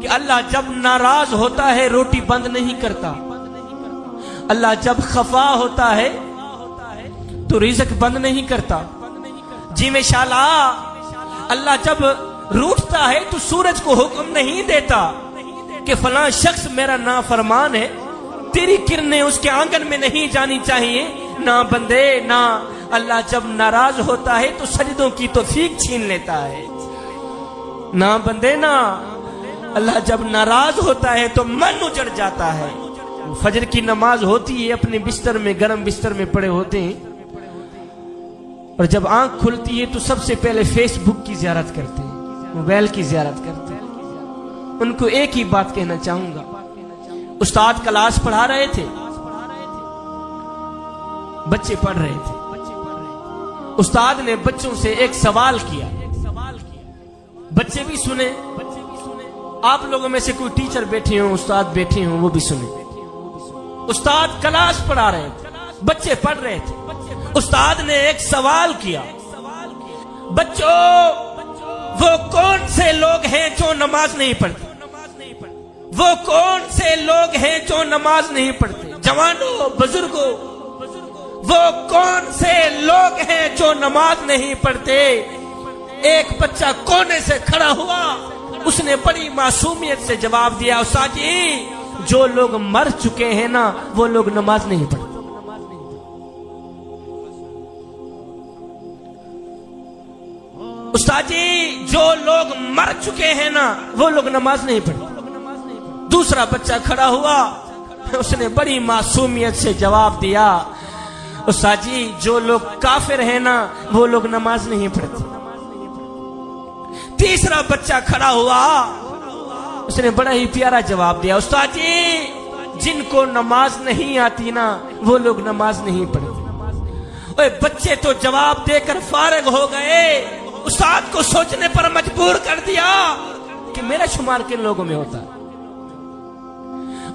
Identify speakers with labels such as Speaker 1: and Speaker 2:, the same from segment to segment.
Speaker 1: کہ اللہ جب ناراض ہوتا ہے روٹی بند نہیں کرتا، اللہ جب خفا ہوتا ہے تو رزق بند نہیں کرتا۔ جی میں شالا اللہ جب روٹتا ہے تو سورج کو حکم نہیں دیتا کہ فلاں شخص میرا نافرمان ہے، تیری کرنیں اس کے آنگن میں نہیں جانی چاہیے۔ نہ بندے نہ، اللہ جب ناراض ہوتا ہے تو سجدوں کی توفیق چھین لیتا ہے۔ نہ بندے نہ، اللہ جب ناراض ہوتا ہے تو من اجڑ جاتا ہے۔ فجر کی نماز ہوتی ہے، اپنے بستر میں، گرم بستر میں پڑے ہوتے ہیں، اور جب آنکھ کھلتی ہے تو سب سے پہلے فیس بک کی زیارت کرتے ہیں، موبائل کی زیارت کرتے ہیں۔ ان کو ایک ہی بات کہنا چاہوں گا، استاد کلاس پڑھا رہے تھے، بچے پڑھ رہے تھے، استاد نے بچوں سے ایک سوال کیا، بچے بھی سنے، آپ لوگوں میں سے کوئی ٹیچر بیٹھے ہوں، استاد بیٹھے ہوں، وہ بھی سنے۔ استاد کلاس پڑھا رہے تھے، بچے پڑھ رہے تھے، استاد نے ایک سوال کیا، بچوں وہ کون سے لوگ ہیں جو نماز نہیں پڑھتے؟ وہ کون سے لوگ ہیں جو نماز نہیں پڑھتے؟ جوانوں، بزرگوں، وہ کون سے لوگ ہیں جو نماز نہیں پڑھتے؟ ایک بچہ کونے سے کھڑا ہوا، اس نے بڑی معصومیت سے جواب دیا، استاد جی جو لوگ مر چکے ہیں نا وہ لوگ نماز نہیں پڑھتے۔ استاد جی جو لوگ مر چکے ہیں نا وہ لوگ نماز نہیں پڑھتے۔ دوسرا بچہ کھڑا ہوا، اس نے بڑی معصومیت سے جواب دیا، استاد جی جو لوگ کافر ہیں نا وہ لوگ نماز نہیں پڑھتے۔ تیسرا بچہ کھڑا ہوا، اس نے بڑا ہی پیارا جواب دیا، استاد جی جن کو نماز نہیں آتی نا وہ لوگ نماز نہیں پڑھتے۔ اوے بچے تو جواب دے کر فارغ ہو گئے، استاد کو سوچنے پر مجبور کر دیا کہ میرا شمار کن لوگوں میں ہوتا ہے۔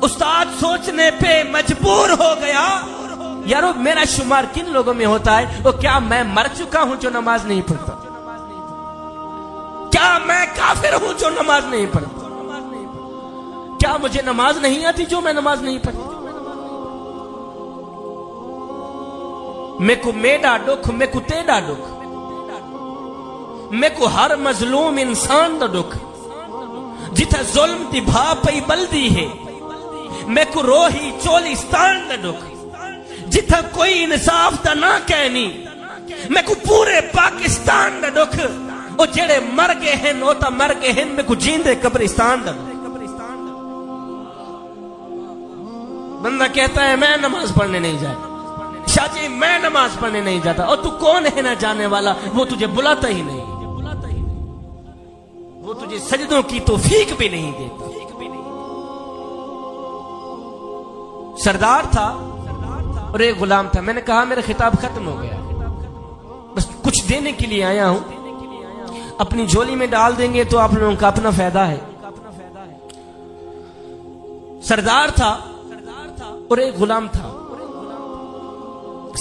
Speaker 1: استاد سوچنے پہ مجبور ہو گیا، یارو میرا شمار کن لوگوں میں ہوتا ہے؟ وہ کیا میں مر چکا ہوں جو نماز نہیں پڑھتا؟ کیا میں کافر ہوں جو نماز نہیں پڑھتا؟ کیا مجھے نماز نہیں آتی جو میں نماز نہیں پڑھتا؟ میں کو میڈا ڈکھ، میں کو تیڈا ڈکھ، میں کو ہر مظلوم انسان دا ڈکھ، جتھا ظلم دی بھا پئی بلدی ہے، میں کو روہی چولستان دا ڈکھ، جتھا کوئی انصاف دا نہ کہنی، میں کو پورے پاکستان دا ڈکھ، او جڑے مر گئے ہیں او تا مر گئے ہیں، میں کو جیندے قبرستان دا ڈکھ۔ بندہ کہتا ہے میں نماز پڑھنے نہیں جاتا، شاہ جی میں نماز پڑھنے نہیں جاتا، اور تو کون ہے نہ جانے والا؟ وہ تجھے بلاتا ہی نہیں، وہ تجھے سجدوں کی توفیق بھی نہیں دیتا۔ سردار تھا اور ایک غلام تھا، میں نے کہا میرا خطاب ختم ہو گیا، بس کچھ دینے کے لیے آیا ہوں، اپنی جھولی میں ڈال دیں گے تو آپ لوگوں کا اپنا فائدہ ہے۔ سردار تھا اور ایک غلام تھا،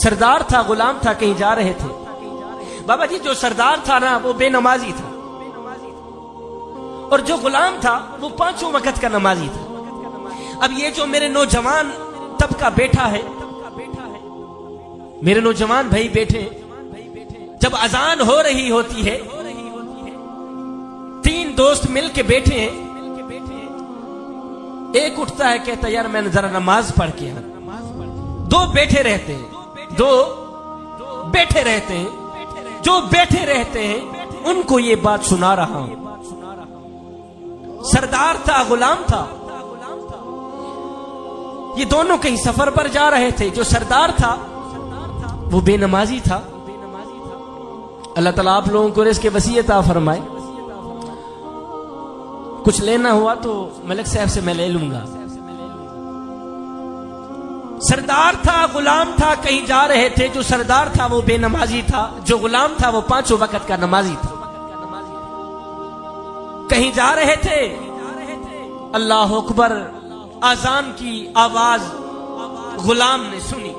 Speaker 1: سردار تھا غلام تھا، کہیں جا رہے تھے۔ بابا جی جو سردار تھا نا وہ بے نمازی تھا، اور جو غلام تھا وہ 5 وقت کا نمازی تھا۔ اب یہ جو میرے نوجوان طبقہ بیٹھا ہے، میرے نوجوان بھائی بیٹھے، جب اذان ہو رہی ہوتی ہے 3 دوست مل کے بیٹھے ہیں، ایک اٹھتا ہے کہتا یار میں نے ذرا نماز پڑھ کے آؤں، 2 بیٹھے رہتے ہیں، 2 بیٹھے رہتے ہیں، جو بیٹھے رہتے ہیں ان کو یہ بات سنا رہا ہوں۔ سردار تھا غلام تھا، یہ دونوں کہیں سفر پر جا رہے تھے۔ جو سردار تھا وہ بے نمازی تھا، اللہ تعالیٰ آپ لوگوں کو رزق وسیع عطا فرمائے۔ کچھ لینا ہوا تو ملک صاحب سے میں لے لوں گا۔ سردار تھا غلام تھا، کہیں جا رہے تھے، جو سردار تھا وہ بے نمازی تھا، جو غلام تھا وہ 5 وقت کا نمازی تھا۔ کہیں جا رہے تھے، اللہ اکبر اذان کی آواز غلام نے سنی۔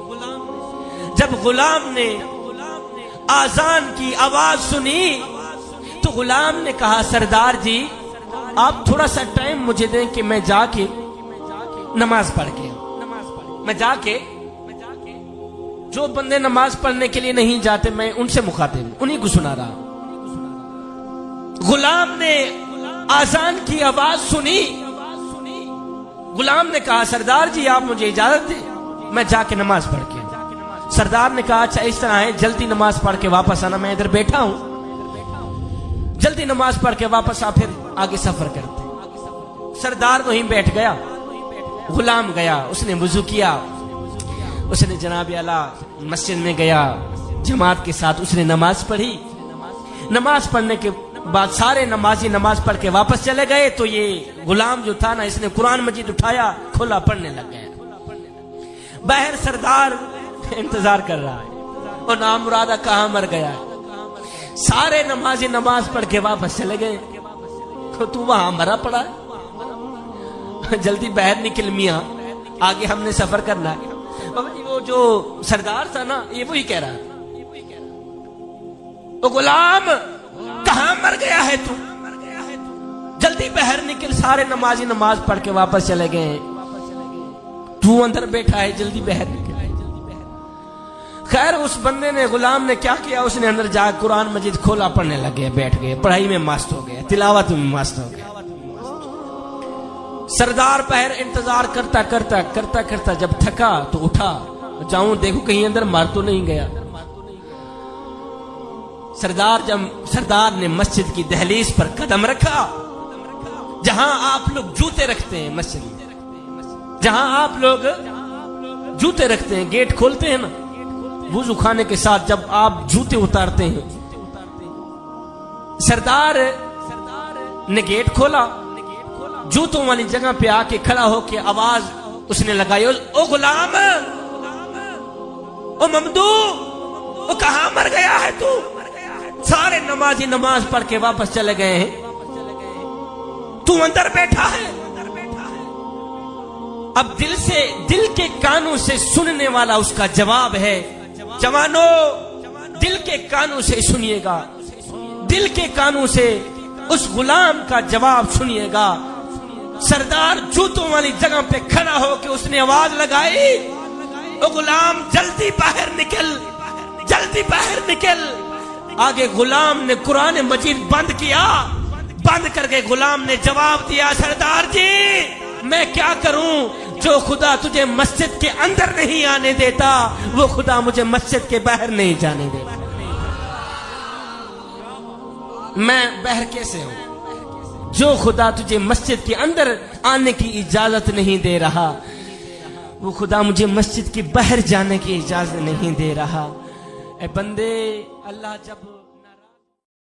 Speaker 1: جب غلام نے اذان کی آواز سنی تو غلام نے کہا سردار جی آپ تھوڑا سا ٹائم مجھے دیں کہ میں جا کے نماز پڑھ کے میں جا کے جو بندے نماز پڑھنے کے لیے نہیں جاتے میں ان سے مخاطب ہوں، انہیں کو سنا رہا ہوں۔ غلام نے آذان کی آواز سنی، غلام نے کہا سردار جی آپ مجھے اجازت دیں میں جا کے نماز پڑھ کے۔ سردار نے کہا اچھا اس طرح ہے، جلدی نماز پڑھ کے واپس آنا، میں ادھر بیٹھا ہوں، جلدی نماز پڑھ کے واپس آ، پھر آگے سفر کرتے۔ سردار وہیں بیٹھ گیا، غلام گیا، اس نے وضو کیا، اس نے جناب اعلیٰ مسجد میں گیا، جماعت کے ساتھ اس نے نماز پڑھی۔ نماز پڑھنے کے بعد سارے نمازی نماز پڑھ کے واپس چلے گئے تو یہ غلام جو تھا نا، اس نے قرآن مجید اٹھایا، کھولا، پڑھنے لگ گیا۔ باہر سردار انتظار کر رہا ہے، اور نام مرادہ کہاں مر گیا ہے۔ سارے نمازی نماز پڑھ کے واپس چلے گئے، تو وہاں مرا پڑا ہے، جلدی باہر نکل میاں، آگے ہم نے سفر کرنا ہے۔ بابا جی وہ جو سردار تھا نا، یہ وہی کہہ رہا ہے، او غلام کہاں مر گیا ہے تو، جلدی باہر نکل۔ سارے نمازی نماز پڑھ کے واپس چلے گئے، تو اندر بیٹھا ہے، جلدی باہر نکل۔ خیر اس بندے نے، غلام نے کیا کیا، اس نے اندر جا قرآن مجید کھولا، پڑھنے لگ گیا، بیٹھ گئے، پڑھائی میں مست ہو گیا، تلاوت میں مست ہو گیا۔ سردار باہر انتظار کرتا کرتا کرتا کرتا جب تھکا تو اٹھا، جاؤں دیکھو کہیں اندر مار تو نہیں گیا۔ سردار نے مسجد کی دہلیز پر قدم رکھا، جہاں آپ لوگ جوتے رکھتے ہیں، مسجد میں جہاں آپ لوگ جوتے رکھتے ہیں، گیٹ کھولتے ہیں نا وضو خانے کے ساتھ، جب آپ جوتے اتارتے ہیں، سردار نے گیٹ کھولا، جوتوں والی جگہ پہ آ کے کھڑا ہو کے آواز اس نے لگائی، او غلام، او ممدو، او کہاں مر گیا ہے تو؟ سارے نمازی نماز پڑھ کے واپس چلے گئے ہیں، تو اندر بیٹھا ہے۔ اب دل کے کانوں سے سننے والا اس کا جواب ہے۔ جوانو دل کے کانوں سے سنیے گا، دل کے کانوں سے اس غلام کا جواب سنیے گا۔ سردار جوتوں والی جگہ پہ کھڑا ہو کے اس نے آواز لگائی، او غلام جلدی باہر نکل، جلدی باہر نکل۔ آگے غلام نے قرآن مجید بند کیا، بند کر کے غلام نے جواب دیا، سردار جی میں کیا کروں، جو خدا تجھے مسجد کے اندر نہیں آنے دیتا وہ خدا مجھے مسجد کے باہر نہیں جانے دیتا، میں باہر کیسے ہوں؟ جو خدا تجھے مسجد کے اندر آنے کی اجازت نہیں دے رہا وہ خدا مجھے مسجد کے باہر جانے کی اجازت نہیں دے رہا۔ اے بندے، اللہ جب